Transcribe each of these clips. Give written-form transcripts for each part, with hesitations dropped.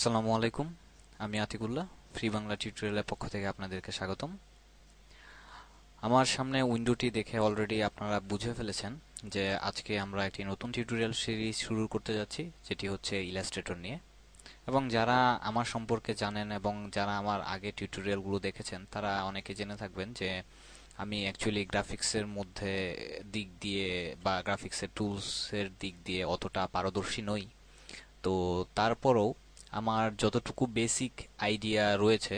আসসালামু আলাইকুম। আমি আতিকুল্লাহ, ফ্রি বাংলা টিউটোরিয়ালের পক্ষ থেকে আপনাদেরকে স্বাগতম। আমার সামনে উইন্ডোটি দেখে অলরেডি আপনারা বুঝে ফেলেছেন যে আজকে আমরা একটি নতুন টিউটোরিয়াল সিরিজ শুরু করতে যাচ্ছি, যেটি হচ্ছে ইলাস্ট্রেটর নিয়ে। এবং যারা আমার সম্পর্কে জানেন এবং যারা আমার আগে টিউটোরিয়ালগুলো দেখেছেন, তারা অনেকে জেনে থাকবেন যে আমি অ্যাকচুয়ালি গ্রাফিক্সের মধ্যে দিক দিয়ে বা গ্রাফিক্সের টুলসের দিক দিয়ে অতটা পারদর্শী নই। তো তারপরও আমার যতটুকু বেসিক আইডিয়া রয়েছে,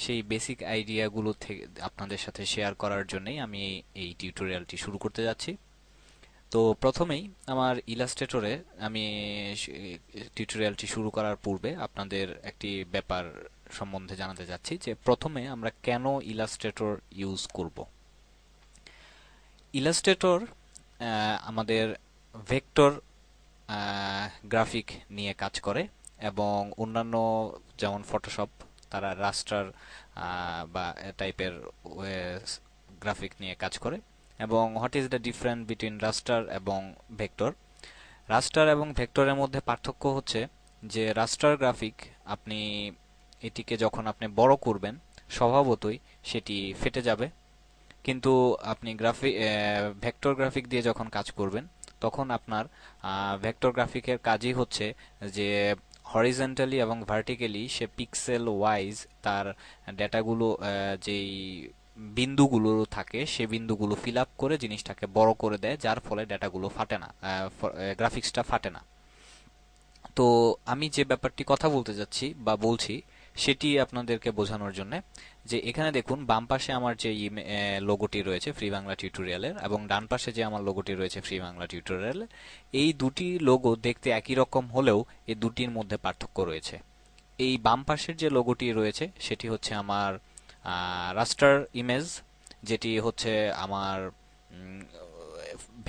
সেই বেসিক আইডিয়াগুলো থেকে আপনাদের সাথে শেয়ার করার জন্যই আমি এই টিউটোরিয়ালটি শুরু করতে যাচ্ছি। তো প্রথমেই আমার ইলাস্ট্রেটরে আমি টিউটোরিয়ালটি শুরু করার পূর্বে আপনাদের একটি ব্যাপার সম্বন্ধে জানাতে যাচ্ছি, যে প্রথমে আমরা কেন ইলাস্ট্রেটর ইউজ করব। ইলাস্ট্রেটর আমাদের ভেক্টর গ্রাফিক নিয়ে কাজ করে, এবং অন্যান্য যেমন ফটোশপ, তারা রাস্টার বা টাইপের গ্রাফিক নিয়ে কাজ করে। এবং what is the difference between raster এবং ভেক্টর? রাস্টার এবং ভেক্টরের মধ্যে পার্থক্য হচ্ছে যে রাস্টার গ্রাফিক, আপনি এটিকে যখন আপনি বড় করবেন, স্বভাবতই সেটি ফেটে যাবে। কিন্তু আপনি ভেক্টর গ্রাফিক দিয়ে যখন কাজ করবেন, তখন আপনার ভেক্টর গ্রাফিকের কাজই হচ্ছে যে হরিজন্টালি এবং ভার্টিক্যালি সে পিক্সেল ওয়াইজ তার ডেটাগুলো, যেই বিন্দুগুলো থাকে সে বিন্দুগুলো ফিল আপ করে জিনিসটাকে বড় করে দেয়, যার ফলে ডেটাগুলো ফাটে না, গ্রাফিক্সটা ফাটে না। তো আমি যে ব্যাপারটি কথা বলতে যাচ্ছি বা বলছি, সেটি আপনাদেরকে বোঝানোর জন্য, যে এখানে দেখুন বাম পাশে আমার যে লোগোটি রয়েছে ফ্রি বাংলা টিউটোরিয়ালের, এবং ডান পাশে যে আমার লোগোটি রয়েছে ফ্রি বাংলা টিউটোরিয়ালের, এই দুটি লোগো দেখতে একই রকম হলেও এই দুটির মধ্যে পার্থক্য রয়েছে। এই বাম পাশের যে লোগোটি রয়েছে সেটি হচ্ছে আমার রাস্টার ইমেজ, যেটি হচ্ছে আমার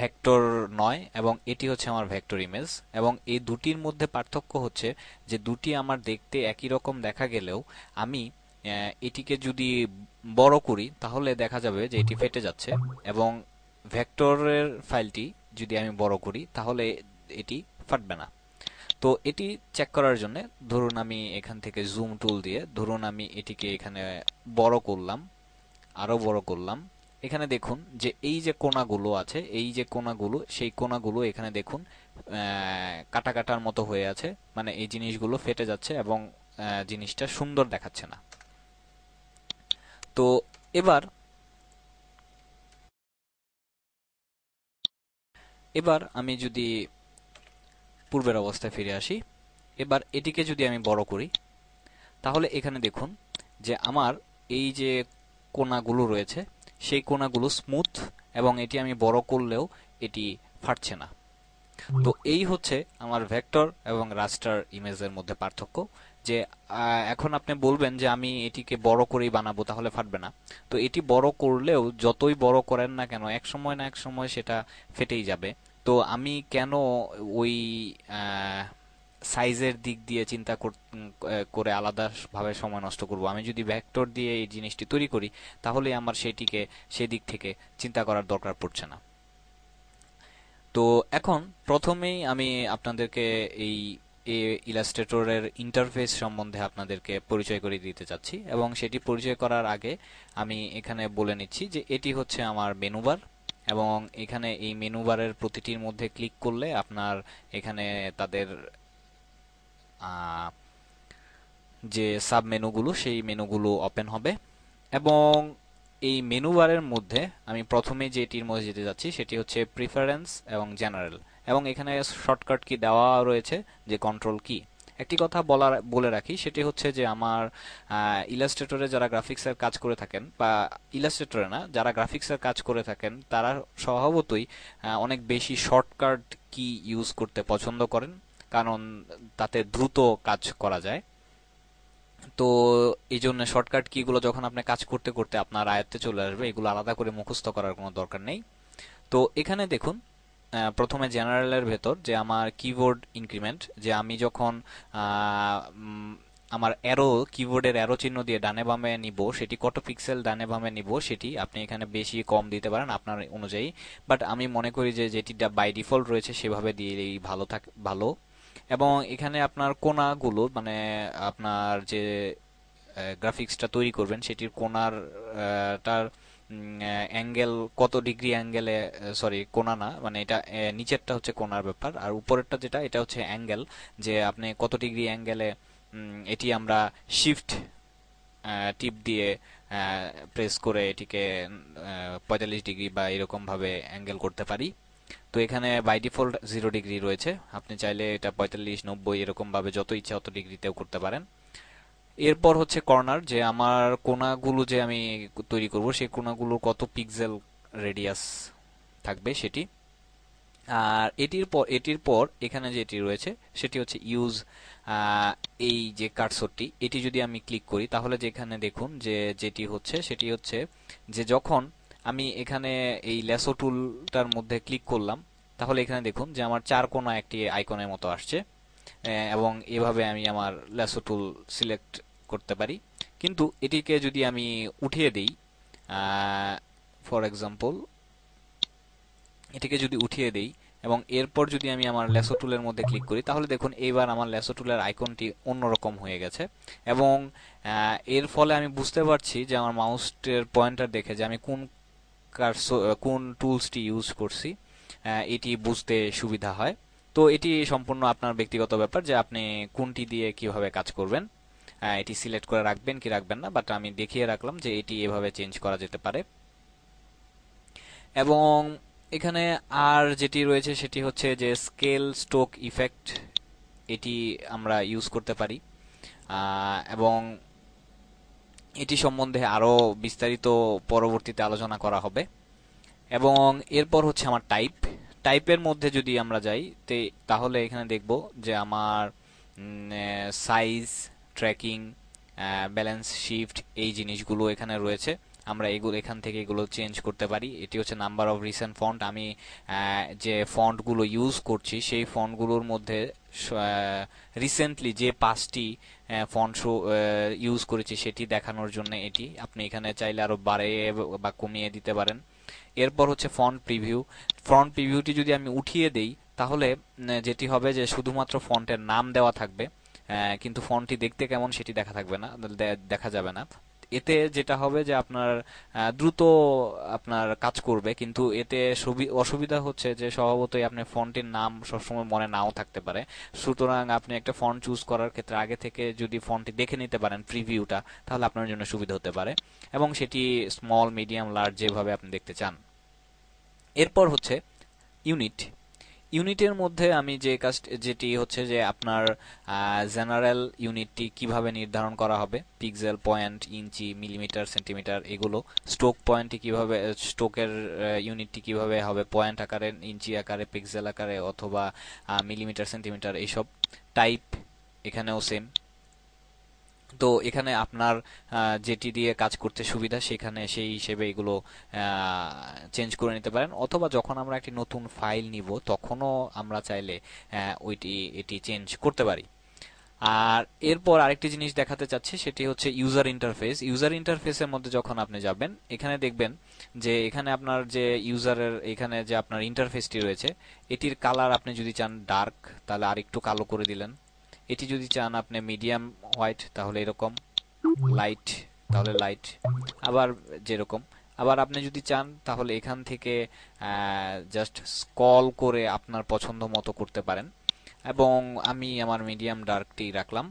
ভেক্টর নয়, এবং এটি হচ্ছে আমার ভেক্টর ইমেজ। এবং এই দুটির মধ্যে পার্থক্য হচ্ছে যে দুটি আমার দেখতে একই রকম দেখা গেলেও আমি এটিকে যদি বড় করি তাহলে দেখা যাবে যে এটি ফেটে যাচ্ছে, এবং ভেক্টরের ফাইলটি যদি আমি বড় করি তাহলে এটি ফাটবে না। তো এটি চেক করার জন্য ধরুন আমি এখান থেকে জুম টুল দিয়ে ধরুন আমি এটিকে এখানে বড় করলাম, আরো বড় করলাম। এখানে দেখুন যে এই যে কোণাগুলো আছে, এই যে কোণাগুলো, সেই কোণাগুলো এখানে দেখুন কাটা কাটার মতো হয়ে আছে, মানে এই জিনিসগুলো ফেটে যাচ্ছে এবং জিনিসটা সুন্দর দেখাচ্ছে না। তো এবার এবার আমি যদি পূর্বের অবস্থায় ফিরে আসি, এবার এটিকে যদি আমি বড় করি, তাহলে এখানে দেখুন যে আমার এই যে কোণাগুলো রয়েছে সেই কোণাগুলো স্মুথ, এবং এটি আমি বড় করলেও এটি ফাটছে না। তো এই হচ্ছে আমার ভেক্টর এবং রাস্টার ইমেজের মধ্যে পার্থক্য। যে এখন আপনি বলবেন যে আমি এটিকে বড় করেই বানাবো, তাহলে ফাটবে না। তো এটি বড় করলেও যতই বড় করেন না কেন, এক সময় না এক সময় সেটা ফেটেই যাবে। তো আমি কেন ওই সাইজের দিক দিয়ে চিন্তা করে আলাদাভাবে সময় নষ্ট করব? আমি যদি ভেক্টর দিয়ে এই জিনিসটি তৈরি করি, তাহলে আমার সেটিকে সেদিক থেকে চিন্তা করার দরকার পড়ছে না। তো এখন প্রথমেই আমি আপনাদেরকে এই ইলাস্ট্রেটরের ইন্টারফেস সম্বন্ধে আপনাদেরকে পরিচয় করে দিতে চাচ্ছি, এবং সেটি পরিচয় করার আগে আমি এখানে বলে নিচ্ছি যে এটি হচ্ছে আমার মেনু বার। এবং এখানে এই মেনু বারের প্রতিটির মধ্যে ক্লিক করলে আপনার এখানে তাদের যে সাব মেনুগুলো, সেই মেনুগুলো ওপেন হবে। এবং এই মেনু বারের মধ্যে আমি প্রথমে যেটির মধ্যে যেতে যাচ্ছি সেটি হচ্ছে প্রিফারেন্স এবং জেনারেল। এবং এখানে শর্টকাট কি দেওয়া রয়েছে, যে কন্ট্রোল কি। একটি কথা বলে রাখি, সেটি হচ্ছে যে আমার ইলাস্ট্রেটরে যারা গ্রাফিক্সের কাজ করে থাকেন, বা ইলাস্ট্রেটরে না, যারা গ্রাফিক্সের কাজ করে থাকেন, তারা স্বভাবতই অনেক বেশি শর্টকাট কি ইউজ করতে পছন্দ করেন, কারণ তাতে দ্রুত কাজ করা যায়। তো এই জন্য শর্টকাট কিগুলো যখন আপনি কাজ করতে করতে আপনার আয়ত্তে চলে আসবে, এগুলো আলাদা করে মুখস্থ করার কোনো দরকার নেই। তো এখানে দেখুন প্রথমে জেনারেলের ভেতর যে আমার কিবোর্ড ইনক্রিমেন্ট, যে আমি যখন আমার অ্যারো, কিবোর্ডের অ্যারো চিহ্ন দিয়ে ডানে বামে নিব, সেটি কত পিক্সেল ডানে বামে নিব সেটি আপনি এখানে বেশি কম দিতে পারেন আপনার অনুযায়ী। বাট আমি মনে করি যে যেটি বাই ডিফল্ট রয়েছে সেভাবে দিলেই ভালো। এবং এখানে আপনার কোণাগুলো মানে আপনার যে গ্রাফিক্সটা তৈরি করবেন সেটির কোণার টার অ্যাঙ্গেল কত ডিগ্রি অ্যাঙ্গেলে, সরি কোণা না, মানে এটা নিচেরটা হচ্ছে কোণার ব্যাপার, আর উপরেরটা যেটা এটা হচ্ছে অ্যাঙ্গেল, যে আপনি কত ডিগ্রি অ্যাঙ্গেলে এটি আমরা শিফট টিপ দিয়ে প্রেস করে এটিকে 45 ডিগ্রি বা এরকম ভাবে অ্যাঙ্গেল করতে পারি। তো এখানে বাই ডিফল্ট 0 ডিগ্রি রয়েছে, আপনি চাইলে এটা 45, 90 এরকম ভাবে যত ইচ্ছা অত ডিগ্রিতেও করতে পারেন। এরপর হচ্ছে কর্নার, যে আমার কোণাগুলো যে আমি তৈরি করব সেই কোণাগুলোর কত পিক্সেল রেডিয়াস থাকবে সেটি। আর এটির পর এখানে যেটি রয়েছে সেটি হচ্ছে ইউজ, এই যে কার্সরটি এটি যদি আমি ক্লিক করি তাহলে যেখানে দেখুন যে যেটি হচ্ছে সেটি হচ্ছে যে যখন আমি এখানে এই ল্যাসো টুলটার মধ্যে ক্লিক করলাম তাহলে এখানে দেখুন যে আমার চার কোণা একটি আইকনের মতো আসছে, এবং এভাবে আমি আমার ল্যাসো টুল সিলেক্ট করতে পারি। কিন্তু এটিকে যদি আমি উঠিয়ে দিই, ফর এক্সাম্পল এটিকে যদি উঠিয়ে দেই এবং এরপর যদি আমি আমার ল্যাসো টুলের মধ্যে ক্লিক করি তাহলে দেখুন এইবার আমার ল্যাসো টুলের আইকনটি অন্যরকম হয়ে গেছে। এবং এর ফলে আমি বুঝতে পারছি যে আমার মাউসের পয়েন্টার দেখে যে আমি কোন টুলসটি ইউজ করছি, এটি বুঝতে সুবিধা হয়। তো এটি সম্পূর্ণ আপনার ব্যক্তিগত ব্যাপার যে আপনি কোনটি দিয়ে কিভাবে কাজ করবেন, এটি সিলেক্ট করে রাখবেন কি রাখবেন না, বাট আমি দেখিয়ে রাখলাম যে এটি এভাবে চেঞ্জ করা যেতে পারে। এবং এখানে আর যেটি রয়েছে সেটি হচ্ছে যে স্কেল স্ট্রোক ইফেক্ট, এটি আমরা ইউজ করতে পারি। এবং এটি সম্বন্ধে আরো বিস্তারিত পরবর্তীতে আলোচনা করা হবে। এবং এরপর হচ্ছে আমার টাইপের মধ্যে যদি আমরা যাই তাহলে এখানে দেখব যে আমার সাইজ, ট্র্যাকিং, ব্যালেন্স শিফট এই জিনিসগুলো এখানে রয়েছে। আমরা এগুলো এখান থেকে এগুলো চেঞ্জ করতে পারি। এটি হচ্ছে নাম্বার অফ রিসেন্ট ফন্ট, আমি যে ফন্টগুলো ইউজ করছি সেই ফন্টগুলোর মধ্যে রিসেন্টলি যে 5টি ফন্ট ইউজ করেছি সেটি দেখানোর জন্য এটি আপনি এখানে চাইলে আরো বাড়িয়ে বা কমিয়ে দিতে পারেন। এরপর হচ্ছে ফন্ট প্রিভিউটি যদি আমি উঠিয়ে দেই তাহলে যেটি হবে যে শুধুমাত্র ফন্টের নাম দেওয়া থাকবে, কিন্তু ফন্টটি দেখতে কেমন সেটি দেখা যাবে না। এতে যেটা হবে যে আপনার দ্রুত আপনার কাজ করবে, কিন্তু এতে অসুবিধা হচ্ছে যে স্বভাবতই আপনার ফন্টের নাম সবসময় মনে নাও থাকতে পারে। সুতরাং আপনি একটা ফন্ট চুজ করার ক্ষেত্রে আগে থেকে যদি ফন্টটি দেখে নিতে পারেন প্রিভিউটা তাহলে আপনার জন্য সুবিধা হতে পারে, এবং সেটি স্মল, মিডিয়াম, লার্জ যেভাবে আপনি দেখতে চান। এরপর হচ্ছে ইউনিট। ইউনিটের মধ্যে আমি যেটি হচ্ছে যে আপনার জেনারেল ইউনিটটি কিভাবে নির্ধারণ করা হবে, পিক্সেল, পয়েন্ট, ইঞ্চি, মিলিমিটার, সেন্টিমিটার এগুলো। স্ট্রোকের ইউনিটটি কিভাবে হবে, পয়েন্ট আকারে, ইঞ্চি আকারে, পিক্সেল আকারে অথবা মিলিমিটার, সেন্টিমিটার এইসব। টাইপ এখানেও সেম। তো এখানে আপনার যেটি দিয়ে কাজ করতে সুবিধা সেখানে সেই হিসেবে এগুলো চেঞ্জ করে নিতে পারেন, অথবা যখন আমরা একটি নতুন ফাইল নিব তখনও আমরা চাইলে এটি চেঞ্জ করতে পারি। আর এরপর আরেকটি জিনিস দেখাতে চাচ্ছি সেটি হচ্ছে ইউজার ইন্টারফেস। ইউজার ইন্টারফেসের মধ্যে যখন আপনি যাবেন এখানে দেখবেন যে এখানে আপনার যে ইউজারের এখানে যে আপনার ইন্টারফেসটি রয়েছে এটির কালার আপনি যদি চান ডার্ক তাহলে আরেকটু কালো করে দিলেন, এটি যদি চান আপনি মিডিয়াম হোয়াইট তাহলে এরকম, লাইট তাহলে লাইট, আবার যেরকম। আবার আপনি যদি চান তাহলে এখান থেকে জাস্ট স্ক্রল করে আপনার পছন্দ মতো করতে পারেন। এবং আমি আমার মিডিয়াম ডার্কটি রাখলাম।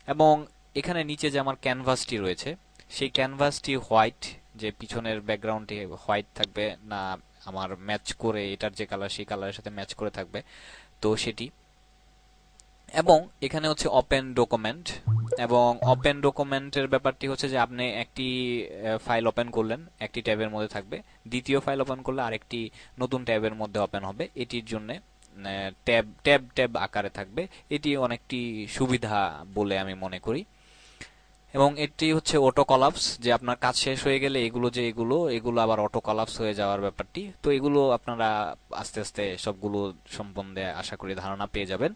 এবং এখানে নিচে যে আমার ক্যানভাসটি রয়েছে সেই ক্যানভাসটি হোয়াইট, যে পিছনের ব্যাকগ্রাউন্ডটি হোয়াইট থাকবে না আমার ম্যাচ করে এটার যে কালার সেই কালারের সাথে ম্যাচ করে থাকবে, তো সেটি। এবং এখানে হচ্ছে ওপেন ডকুমেন্ট। এবং ওপেন ডকুমেন্টের ব্যাপারটি হচ্ছে যে আপনি একটি ফাইল ওপেন করলেন একটি ট্যাবের মধ্যে থাকবে, দ্বিতীয় ফাইল ওপেন করলে আরেকটি নতুন ট্যাবের মধ্যে ওপেন হবে, এটির জন্য ট্যাব ট্যাব ট্যাব আকারে থাকবে। এটি অনেকটি সুবিধা বলে আমি মনে করি। এবং এটি হচ্ছে অটো কলাপস, যে আপনার কাজ শেষ হয়ে গেলে এগুলো আবার অটো কলাপস হয়ে যাওয়ার ব্যাপারটি। তো এগুলো আপনারা আস্তে আস্তে সবগুলো সম্বন্ধে আশা করি ধারণা পেয়ে যাবেন।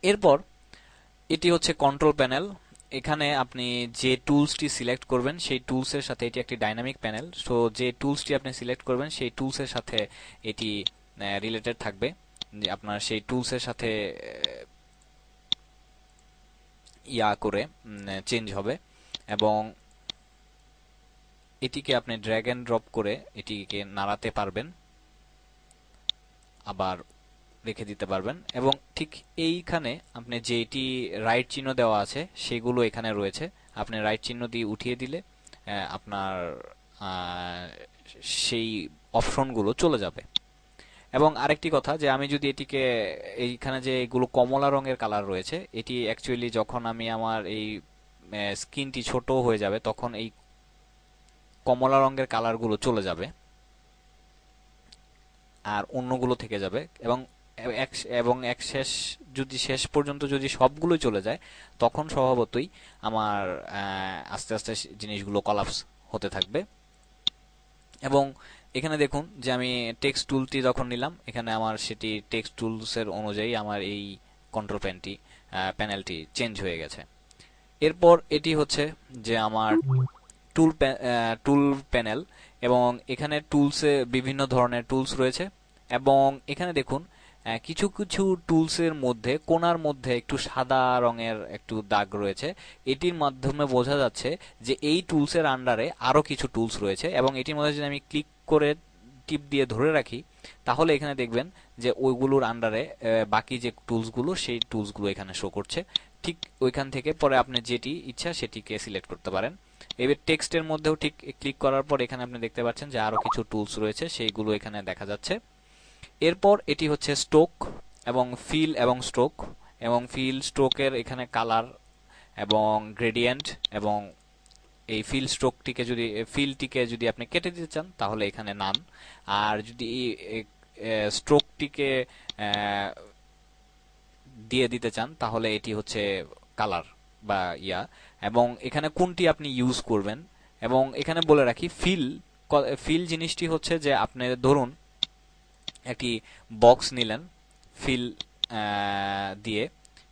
এরপর এটি হচ্ছে কন্ট্রোল প্যানেল। এখানে আপনি যে টুলসটি সিলেক্ট করবেন সেই টুলসের সাথে এটি একটি ডাইনামিক প্যানেল, সো যে টুলসটি আপনি সিলেক্ট করবেন সেই টুলসের সাথে এটি রিলেটেড থাকবে। যে আপনার সেই টুলসের সাথে ইয়া করে চেঞ্জ হবে, এবং এটিকে আপনি ড্র্যাগ এন্ড ড্রপ করে এটিকে নাড়াতে পারবেন, আবার রেখে দিতে পারবেন। এবং ঠিক এইখানে আপনি যে এটি রাইট চিহ্ন দেওয়া আছে সেগুলো এখানে রয়েছে, আপনি রাইট চিহ্ন দিয়ে উঠিয়ে দিলে আপনার সেই অপশনগুলো চলে যাবে। এবং আরেকটি কথা, যে আমি যদি এটিকে, এইখানে যে এগুলো কমলা রঙের কালার রয়েছে, এটি অ্যাকচুয়ালি যখন আমি আমার এই স্কিনটি ছোট হয়ে যাবে তখন এই কমলা রঙের কালারগুলো চলে যাবে আর অন্যগুলো থেকে যাবে। এবং এক শেষ, যদি শেষ পর্যন্ত যদি সবগুলোই চলে যায় তখন স্বভাবতই আমার আস্তে আস্তে জিনিসগুলো কলাপস হতে থাকবে। এবং এখানে দেখুন যে আমি টেক্সট টুলটি যখন নিলাম, এখানে আমার সেটি টেক্সট টুলসের অনুযায়ী আমার এই কন্ট্রোল প্যানেলটি চেঞ্জ হয়ে গেছে। এরপর এটি হচ্ছে যে আমার টুল প্যানেল, এবং এখানে টুলসে বিভিন্ন ধরনের টুলস রয়েছে। এবং এখানে দেখুন কিছু কিছু টুলসের মধ্যে কোণার মধ্যে একটু সাদা রঙের একটু দাগ রয়েছে। এটির মাধ্যমে বোঝা যাচ্ছে যে এই টুলসের আন্ডারে আরো কিছু টুলস রয়েছে, এবং এটির মধ্যে যদি আমি ক্লিক করে টিপ দিয়ে ধরে রাখি তাহলে এখানে দেখবেন যে ওইগুলোর আন্ডারে বাকি যে টুলসগুলো সেই টুলসগুলো এখানে শো করছে। ঠিক ওইখান থেকে পরে আপনি যেটি ইচ্ছা সেটিকে সিলেক্ট করতে পারেন। এবার টেক্সটের মধ্যেও ঠিক ক্লিক করার পর এখানে আপনি দেখতে পাচ্ছেন যে আরো কিছু টুলস রয়েছে, সেইগুলো এখানে দেখা যাচ্ছে। এরপর এটি হচ্ছে স্ট্রোক এবং ফিল এবং স্ট্রোক, এবং ফিল স্ট্রোকের এখানে কালার এবং গ্রেডিয়েন্ট, এবং এই ফিলটিকে যদি আপনি কেটে দিতে চান তাহলে এখানে নান, আর যদি স্ট্রোকটিকে দিয়ে দিতে চান তাহলে এটি হচ্ছে কালার বা ইয়া। এবং এখানে কোনটি আপনি ইউজ করবেন, এবং এখানে বলে রাখি ফিল জিনিসটি হচ্ছে যে আপনি ধরুন একটি বক্স নিলেন ফিল দিয়ে,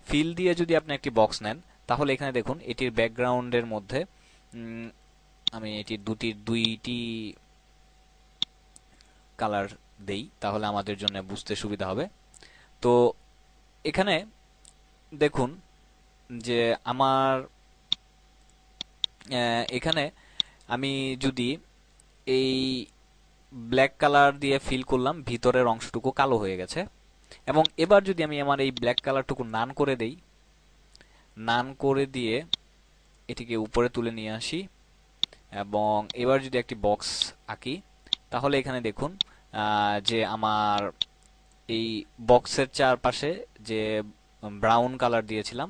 ফিল দিয়ে যদি আপনি একটি বক্স নেন তাহলে এখানে দেখুন এটির ব্যাকগ্রাউন্ডের মধ্যে আমি এটি দুইটি কালার দেই তাহলে আমাদের জন্য বুঝতে সুবিধা হবে। তো এখানে দেখুন যে আমার এখানে আমি যদি এই ব্ল্যাক কালার দিয়ে ফিল করলাম, ভিতরের অংশটুকু কালো হয়ে গেছে। এবং এবার যদি আমি আমার এই ব্ল্যাক কালারটুকু নান করে দেই, নান করে দিয়ে এটিকে উপরে তুলে নিয়ে আসি, এবং এবার যদি একটি বক্স আঁকি তাহলে এখানে দেখুন যে আমার এই বক্সের চারপাশে যে ব্রাউন কালার দিয়েছিলাম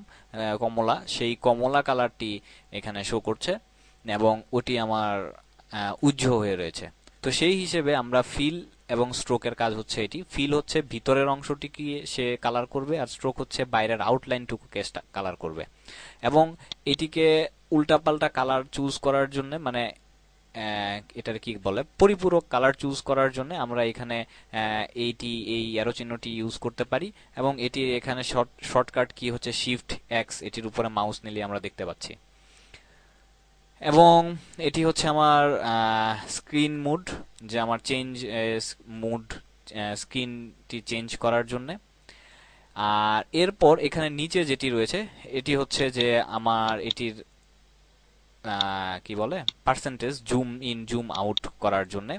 কমলা, সেই কমলা কালারটি এখানে শো করছে, এবং ওটি আমার উজ্জ্বল হয়ে রয়েছে। তো সেই হিসেবে আমরা ফিল এবং স্ট্রোকের কাজ হচ্ছে এটি। ফিল হচ্ছে ভিতরের অংশটিকে সে কালার করবে, আর স্ট্রোক হচ্ছে বাইরের আউটলাইনটুকুকে কালার করবে। এবং এটিকে উল্টাপাল্টা কালার চুজ করার জন্য, মানে এটার কি বলে, পরিপূরক কালার চুজ করার জন্য আমরা এখানে এই অ্যারো চিহ্নটি ইউজ করতে পারি। এবং এটির এখানে শর্টকাট কি হচ্ছে শিফট এক্স, এটির উপরে মাউস নিলে আমরা দেখতে পাচ্ছি। এবং এটি হচ্ছে আমার স্ক্রিন মুড, যে আমার চেঞ্জ মুড, স্ক্রিনটি চেঞ্জ করার জন্য। আর এরপর এখানে নিচে যেটি রয়েছে এটি হচ্ছে যে আমার এটির কি বলে percentage zoom in zoom out করার জন্য।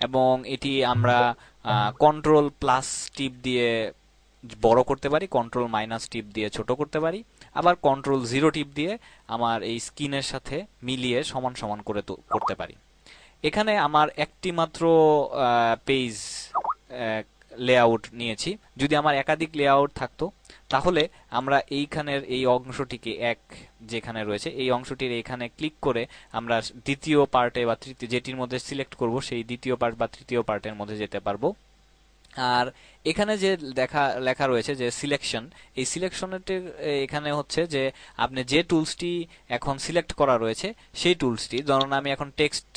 এবং এটি আমরা কন্ট্রোল প্লাস টিপ দিয়ে বড় করতে পারি, কন্ট্রোল মাইনাস টিপ দিয়ে ছোট করতে পারি, আবার কন্ট্রোল জিরো টিপ দিয়ে আমার এই স্ক্রিনের সাথে মিলিয়ে সমান সমান করে করতে পারি। এখানে আমার একটি মাত্র পেজ লেআউট নিয়েছি। যদি আমার একাধিক লেআউট থাকতো তাহলে আমরা এইখানের এই অংশটিকে যেখানে রয়েছে এই অংশটির এখানে ক্লিক করে আমরা দ্বিতীয় পার্টে বা তৃতীয়, যেটির মধ্যে সিলেক্ট করব সেই দ্বিতীয় পার্ট বা তৃতীয় পার্টের মধ্যে যেতে পারবো। আর এখানে যে লেখা রয়েছে যে সিলেকশন, এই সিলেকশনের এখানে হচ্ছে যে আপনি যে টুলসটি এখন সিলেক্ট করা রয়েছে সেই টুলসটি, ধরুন আমি এখন টেক্সট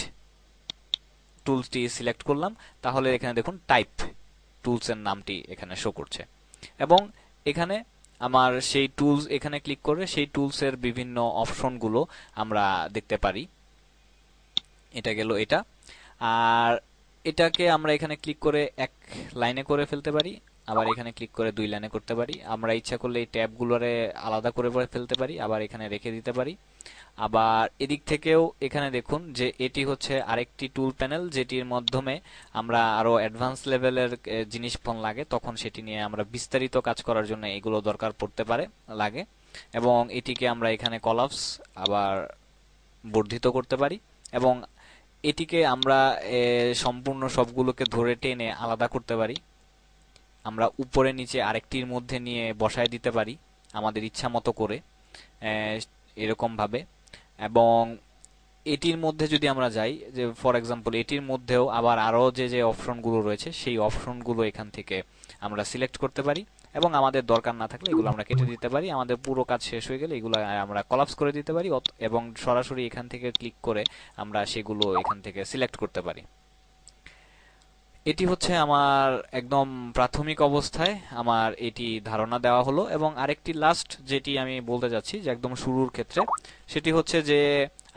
টুলসটি সিলেক্ট করলাম, তাহলে এখানে দেখুন টাইপ টুলসের নামটি এখানে শো করছে। এবং এখানে আমার সেই টুলস এখানে ক্লিক করে সেই টুলসের বিভিন্ন অপশনগুলো আমরা দেখতে পারি। এটা গেল এটা। আর এটাকে আমরা এখানে ক্লিক করে এক লাইনে করে ফেলতে পারি, আবার এখানে ক্লিক করে 2 লাইনে করতে পারি। আমরা ইচ্ছা করলে এই ট্যাবগুলোরে আলাদা করে ফেলতে পারি, আবার এখানে রেখে দিতে পারি। আবার এদিক থেকেও এখানে দেখুন যে এটি হচ্ছে আরেকটি টুল প্যানেল, যেটির মাধ্যমে আমরা আরো অ্যাডভান্স লেভেলের জিনিস ফোন লাগে তখন সেটি নিয়ে আমরা বিস্তারিত কাজ করার জন্য এগুলো দরকার পড়তে পারে লাগে। এবং এটিকে আমরা এখানে কলাপস আবার বর্ধিত করতে পারি, এবং এটিকে আমরা সম্পূর্ণ সবগুলোকে ধরে টেনে আলাদা করতে পারি। আমরা উপরে নিচে আরেকটির মধ্যে নিয়ে বসায় দিতে পারি আমাদের ইচ্ছা মতো করে, এরকম ভাবে। এবং এটির মধ্যে যদি আমরা যাই, যে ফর এক্সাম্পল এটির মধ্যেও আবার আরো যে যে অপশনগুলো রয়েছে সেই অপশনগুলো এখান থেকে আমরা সিলেক্ট করতে পারি, এবং আমাদের দরকার না থাকলে এগুলো আমরা কেটে দিতে পারি। আমাদের পুরো কাজ শেষ হয়ে গেলে এগুলো আমরা কলাপস করে দিতে পারি, এবং সরাসরি এখান থেকে ক্লিক করে আমরা সেগুলো এখান থেকে সিলেক্ট করতে পারি। এটি হচ্ছে আমার একদম প্রাথমিক অবস্থায় আমার এটি ধারণা দেওয়া হলো। এবং আরেকটি লাস্ট যেটি আমি বলতে যাচ্ছি যে একদম শুরুর ক্ষেত্রে, সেটি হচ্ছে যে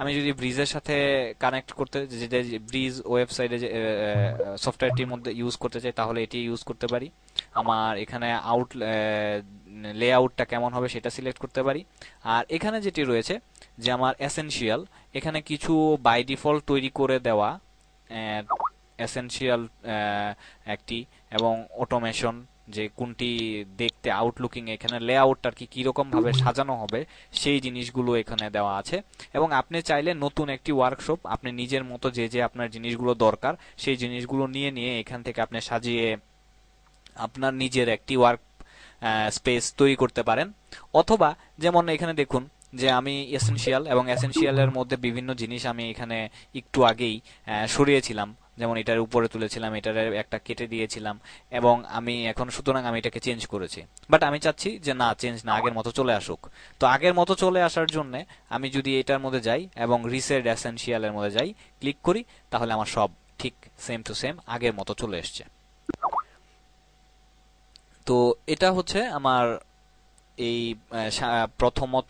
আমি যদি ব্রিজের সাথে কানেক্ট করতে, যেটা ব্রিজ ওয়েবসাইটে যে সফটওয়্যারটির মধ্যে ইউজ করতে চাই তাহলে এটি ইউজ করতে পারি। আমার এখানে লেআউটটা কেমন হবে সেটা সিলেক্ট করতে পারি। আর এখানে যেটি রয়েছে যে আমার এসেনশিয়াল, এখানে কিছু বাই ডিফল্ট তৈরি করে দেওয়া এসেনশিয়াল একটি, এবং অটোমেশন যে কোনটি দেখতে আউটলুকিং, এখানে লেআউটটা কি কিরকম ভাবে সাজানো হবে সেই জিনিসগুলো এখানে দেওয়া আছে। এবং আপনি চাইলে নতুন একটি ওয়ার্কশপ আপনি নিজের মতো যে যে আপনার জিনিসগুলো দরকার সেই জিনিসগুলো নিয়ে নিয়ে এখান থেকে আপনি সাজিয়ে আপনার নিজের একটি ওয়ার্ক স্পেস তৈরি করতে পারেন। অথবা যেমন এখানে দেখুন যে আমি এসেনশিয়াল, এবং এসেনশিয়ালের মধ্যে বিভিন্ন জিনিস আমি এখানে একটু আগেই সরিয়েছিলাম, যেমন এটার উপরে তুলেছিলাম, এটার একটা কেটে দিয়েছিলাম, এবং আমি এখন সুতরাং আমি এটাকে চেঞ্জ করেছি। বাট আমি চাচ্ছি যে না, চেঞ্জ না, আগের মতো চলে আসুক। তো আগের মতো চলে আসার জন্য আমি যদি এটার মধ্যে যাই এবং রিসেট এসেনশিয়ালের মধ্যে যাই, ক্লিক করি, তাহলে আমার সব ঠিক সেম টু সেম আগের মতো চলে এসছে। তো এটা হচ্ছে আমার এই প্রথমত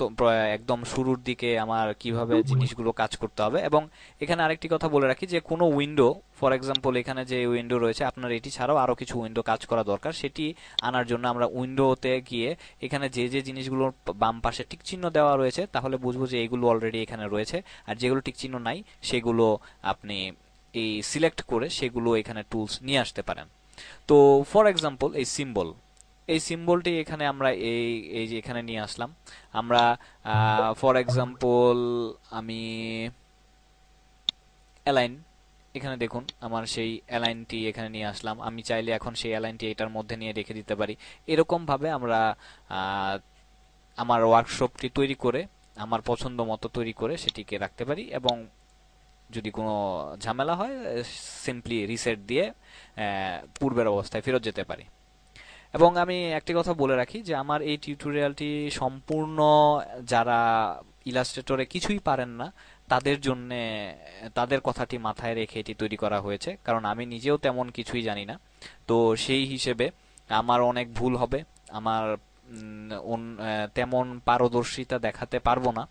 একদম শুরুর দিকে আমার কিভাবে জিনিসগুলো কাজ করতে হবে। এবং এখানে আরেকটি কথা বলে রাখি যে কোনো উইন্ডো, ফর এক্সাম্পল এখানে যে উইন্ডো রয়েছে, আপনার এটি ছাড়াও আরো কিছু উইন্ডো কাজ করা দরকার, সেটি আনার জন্য আমরা উইন্ডোতে গিয়ে এখানে যে যে জিনিসগুলো বাম পাশে টিক চিহ্ন দেওয়া রয়েছে তাহলে বুঝবো যে এগুলো অলরেডি এখানে রয়েছে, আর যেগুলো টিক চিহ্ন নাই সেগুলো আপনি এই সিলেক্ট করে সেগুলো এখানে টুলস নিয়ে আসতে পারেন। তো ফর এক্সাম্পল এই সিম্বলটি এখানে আমরা এই এই যে এখানে নিয়ে আসলাম আমরা। ফর এক্সাম্পল আমি অ্যালাইন, এখানে দেখুন আমার সেই অ্যালাইনটি এখানে নিয়ে আসলাম। আমি চাইলে এখন সেই অ্যালাইনটি এটার মধ্যে নিয়ে রেখে দিতে পারি। এরকম ভাবে আমরা আহ, আমার ওয়ার্কশপটি তৈরি করে আমার পছন্দ মতো তৈরি করে সেটিকে রাখতে পারি, এবং যদি কোনো ঝামেলা হয় সিম্পলি রিসেট দিয়ে পূর্বের অবস্থায় ফেরত যেতে পারি। এবং আমি একটি কথা বলে রাখি যে আমার এই টিউটোরিয়ালটি সম্পূর্ণ যারা ইলাস্ট্রেটরে কিছুই পারেন না তাদের জন্য, তাদের কথাটি মাথায় রেখে এটি তৈরি করা হয়েছে, কারণ আমি নিজেও তেমন কিছুই জানি না। তো সেই হিসেবে আমার অনেক ভুল হবে, আমার তেমন পারদর্শিতা দেখাতে পারবো না,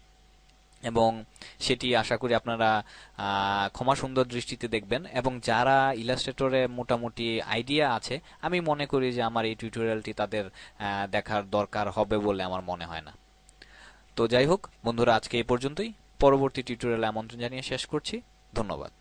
এবং সেটি আশা করি আপনারা ক্ষমা সুন্দর দৃষ্টিতে দেখবেন। এবং যারা ইলাস্ট্রেটরে মোটামুটি আইডিয়া আছে, আমি মনে করি যে আমার এই টিউটোরিয়ালটি তাদের দেখার দরকার হবে বলে আমার মনে হয় না। তো যাই হোক বন্ধুরা, আজকে এই পর্যন্তই। পরবর্তী টিউটোরিয়ালে আমন্ত্রণ জানিয়ে শেষ করছি। ধন্যবাদ।